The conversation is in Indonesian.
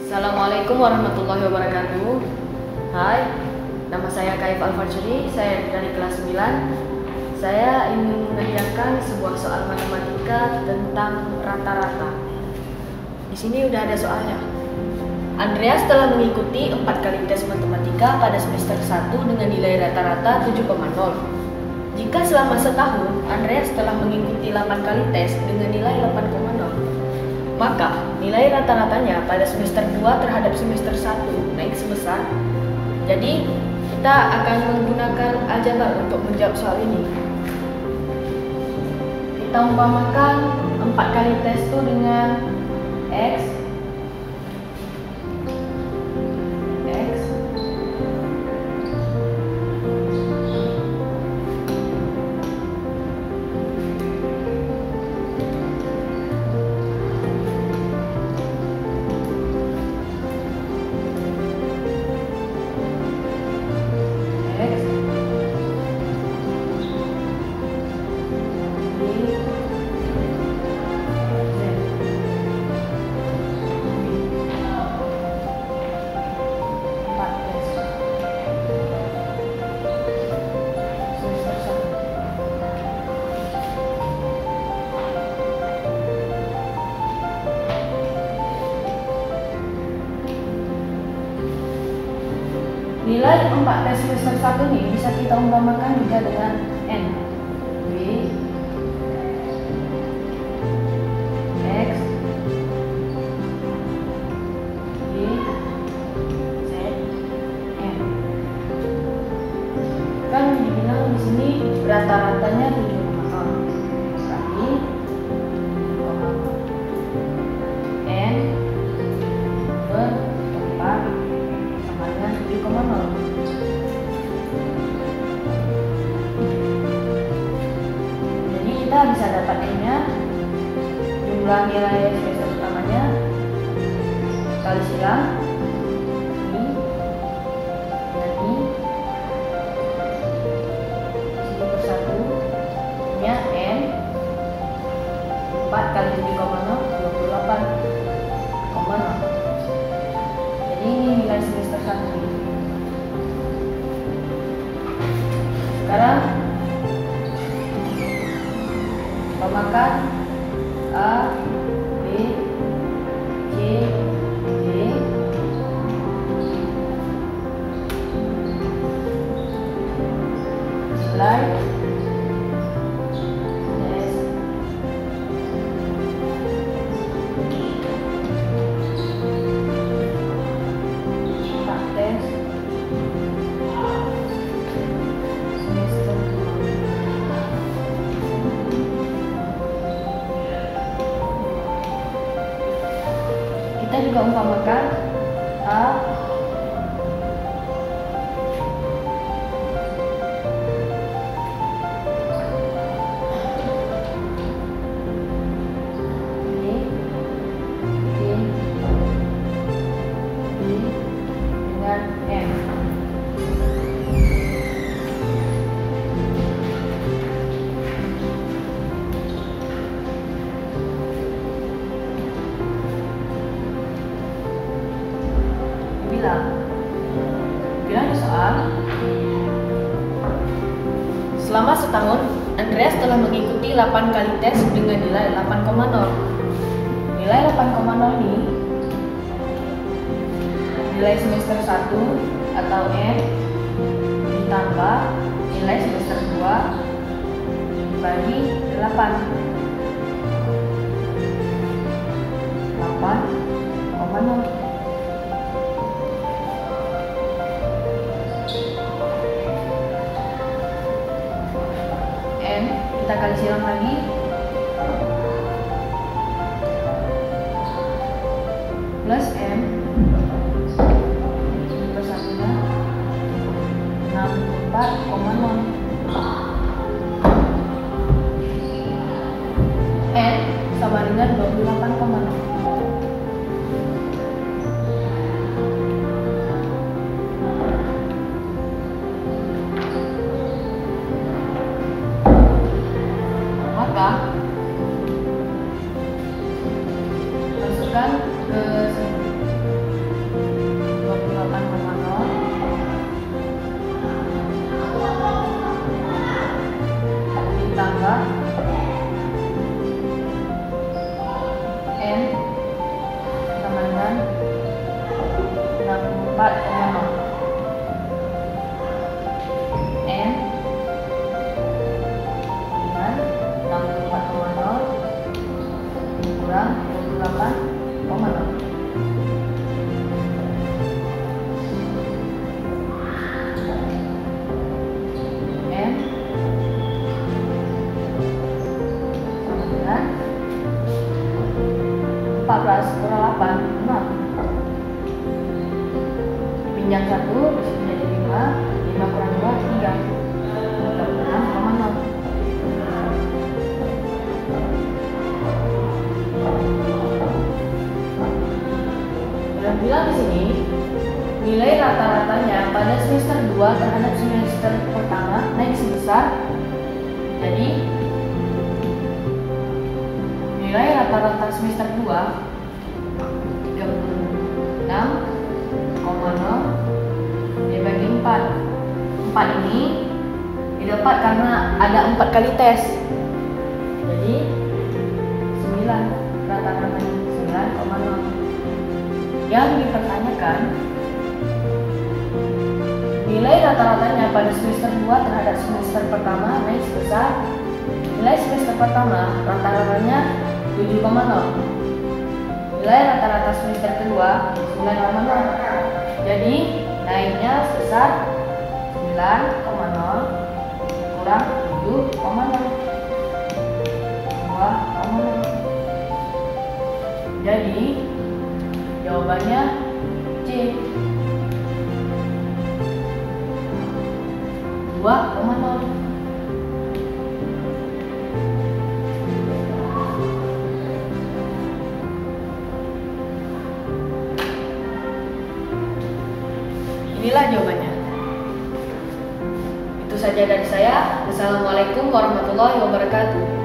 Assalamualaikum warahmatullahi wabarakatuh. Hai, nama saya Kaif Al-Fajri, saya dari kelas 9. Saya ingin mengerjakan sebuah soal matematika tentang rata-rata. Di sini udah ada soalnya. Andreas telah mengikuti 4 kali tes matematika pada semester 1 dengan nilai rata-rata 7,0. Jika selama setahun Andreas telah mengikuti 8 kali tes dengan nilai 8,0, maka nilai rata-ratanya pada semester 2 terhadap semester 1 naik sebesar. Jadi kita akan menggunakan aljabar untuk menjawab soal ini. Kita umpamakan 4 kali tes itu dengan X nilai 4 tes semester 1 ini bisa kita umpamakan juga dengan N. B X Y Z N. Kan dibilang di sini rata-ratanya 7,0. Berarti N per 4 sama dengan 7,0. Jadi kita bisa dapat N-nya, jumlah nilai semester pertamanya kali silang I dan I sini per 1 nya N 4 kali 7,0 28,0. Jadi ini nilai semester 1 ini. Sekarang umpamakan A, B, C, D nilai tes tes semester 2. Kita juga umpamakan A, B, C, D dengan M. Bilang di soal, selama setahun Andreas telah mengikuti 8 kali tes dengan nilai 8,0. Nilai 8,0 ini nilai semester 1 atau N ditambah nilai semester 2 dibagi 8,0. N kita kali silang lagi plus M per 1-nya 64,0. N sama dengan 28,0. Maka masukkan ke kurang 28,0. M sama dengan 14 kurang 8, 6. Pinjam 1, di sini jadi 5, 5 kurang 2, 3. 36,0. Sudah bilang di sini, nilai rata-ratanya pada semester 2 terhadap semester pertama naik sebesar. Jadi, nilai rata-rata semester 2 36,0 dibagi 4. 4 ini didapat karena ada 4 kali tes. Jadi 9 rata-ratanya 9,0. Yang dipertanyakan nilai rata-ratanya pada semester 2 terhadap semester pertama naik sebesar. Nilai semester pertama rata-ratanya 7,0. Nilai rata-rata semester kedua 9,0. Jadi naiknya sebesar 9,0 kurang 7,0, 2,0. Jadi jawabannya C, 2,0. Inilah jawabannya. Itu saja dari saya. Wassalamualaikum warahmatullahi wabarakatuh.